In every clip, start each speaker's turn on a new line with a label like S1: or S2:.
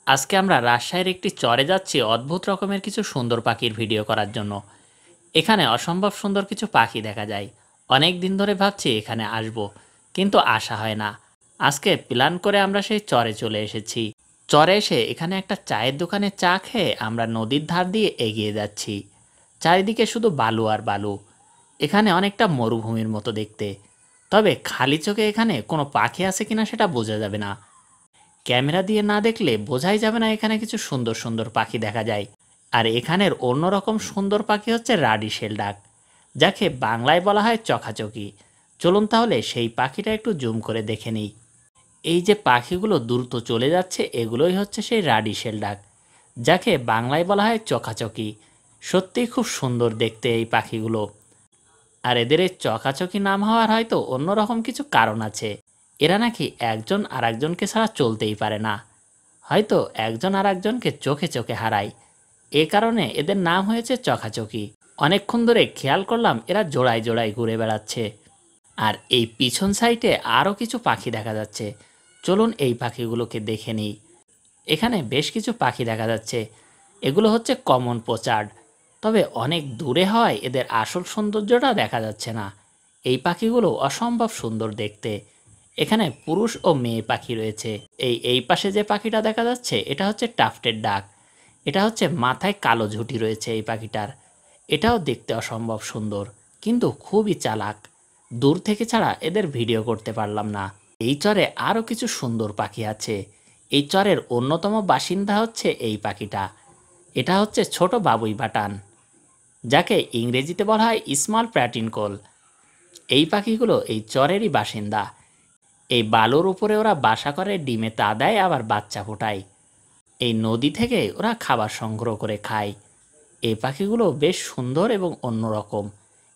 S1: আজকে আমরা রাজশাহীর একটি চরে যাচ্ছি অদ্ভুত রকমের কিছু সুন্দর পাখির ভিডিও করার জন্য। এখানে অসম্ভব সুন্দর কিছু পাখি দেখা যায়। অনেক দিন ধরে ভাবছি এখানে আসব, কিন্তু আসা হয় না। আজকে প্ল্যান করে আমরা সেই চরে চলে এসেছি। চরে এসে এখানে একটা চায়ের দোকানে চা খেয়ে আমরা নদীর ধার দিয়ে এগিয়ে যাচ্ছি। চারিদিকে শুধু বালু আর বালু। এখানে অনেকটা মরুভূমির মতো দেখতে। তবে খালি চোখে এখানে কোনো পাখি আছে কিনা সেটা বোঝা যাবে না। ক্যামেরা দিয়ে না দেখলে বোঝাই যাবে না এখানে কিছু সুন্দর সুন্দর পাখি দেখা যায়। আর এখানের অন্যরকম সুন্দর পাখি হচ্ছে রাডিশেল ডাক, যাকে বাংলায় বলা হয় চকাচকি। চলুন তাহলে সেই পাখিটা একটু জুম করে দেখে নিই। এই যে পাখিগুলো দ্রুত চলে যাচ্ছে, এগুলোই হচ্ছে সেই রাডিশেল ডাক, যাকে বাংলায় বলা হয় চকাচকি। সত্যিই খুব সুন্দর দেখতে এই পাখিগুলো। আর এদের এই চকাচকি নাম হওয়ার হয়তো অন্যরকম কিছু কারণ আছে। এরা নাকি একজন আর একজনকে ছাড়া চলতেই পারে না। হয়তো একজন আর একজনকে চোখে চোখে হারায়। এ কারণে এদের নাম হয়েছে চকাচকি। অনেকক্ষণ ধরে খেয়াল করলাম এরা জোড়ায় জোড়ায় ঘুরে বেড়াচ্ছে। আর এই পিছন সাইডে আরও কিছু পাখি দেখা যাচ্ছে। চলুন এই পাখিগুলোকে দেখে নিই। এখানে বেশ কিছু পাখি দেখা যাচ্ছে। এগুলো হচ্ছে কমন পোচার্ড। তবে অনেক দূরে হয় এদের আসল সৌন্দর্যটা দেখা যাচ্ছে না। এই পাখিগুলো অসম্ভব সুন্দর দেখতে। এখানে পুরুষ ও মেয়ে পাখি রয়েছে। এই পাশে যে পাখিটা দেখা যাচ্ছে এটা হচ্ছে টাফটের ডাক। এটা হচ্ছে মাথায় কালো ঝুঁটি রয়েছে এই পাখিটার। এটাও দেখতে অসম্ভব সুন্দর, কিন্তু খুবই চালাক। দূর থেকে ছাড়া এদের ভিডিও করতে পারলাম না। এই চরে আরও কিছু সুন্দর পাখি আছে। এই চরের অন্যতম বাসিন্দা হচ্ছে এই পাখিটা। এটা হচ্ছে ছোট বাবুই বাটান, যাকে ইংরেজিতে বলা হয় স্মল প্যাটিনকল। এই পাখিগুলো এই চরেরই বাসিন্দা। এই বালুর উপরে ওরা বাসা করে, ডিমে তা দেয় আবার বাচ্চা ফোটায়। এই নদী থেকে ওরা খাবার সংগ্রহ করে খায়। এই পাখিগুলো বেশ সুন্দর এবং অন্যরকম।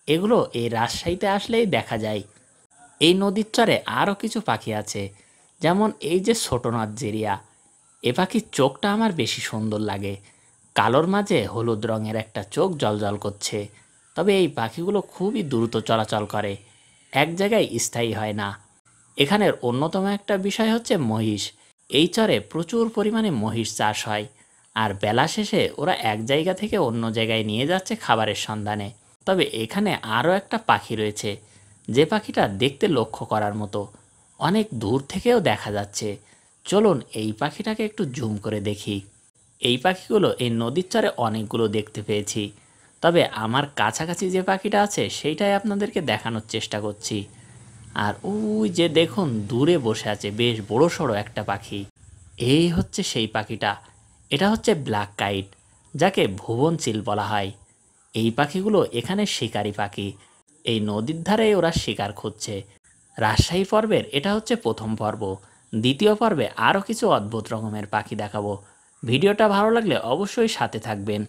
S1: এগুলো এই রাজশাহীতে আসলেই দেখা যায়। এই নদীর চরে আরও কিছু পাখি আছে, যেমন এই যে ছোটনাথ জেরিয়া। এ পাখির চোখটা আমার বেশি সুন্দর লাগে। কালোর মাঝে হলুদ রঙের একটা চোখ জ্বলজ্বল করছে। তবে এই পাখিগুলো খুবই দ্রুত চলাচল করে, এক জায়গায় স্থায়ী হয় না। এখানের অন্যতম একটা বিষয় হচ্ছে মহিষ। এই চরে প্রচুর পরিমাণে মহিষ চাষ হয়। আর বেলা শেষে ওরা এক জায়গা থেকে অন্য জায়গায় নিয়ে যাচ্ছে খাবারের সন্ধানে। তবে এখানে আরও একটা পাখি রয়েছে, যে পাখিটা দেখতে লক্ষ্য করার মতো। অনেক দূর থেকেও দেখা যাচ্ছে। চলুন এই পাখিটাকে একটু জুম করে দেখি। এই পাখিগুলো এই নদীর চরে অনেকগুলো দেখতে পেয়েছি। তবে আমার কাছাকাছি যে পাখিটা আছে সেইটাই আপনাদেরকে দেখানোর চেষ্টা করছি। আর ওই যে দেখুন দূরে বসে আছে বেশ বড় সড়ো একটা পাখি। এই হচ্ছে সেই পাখিটা। এটা হচ্ছে ব্ল্যাক কাইট, যাকে ভুবন চিল বলা হয়। এই পাখিগুলো এখানে শিকারী পাখি। এই নদীর ধারে ওরা শিকার খুঁজছে। রাজশাহী পর্বের এটা হচ্ছে প্রথম পর্ব। দ্বিতীয় পর্বে আরও কিছু অদ্ভুত রকমের পাখি দেখাবো। ভিডিওটা ভালো লাগলে অবশ্যই সাথে থাকবেন।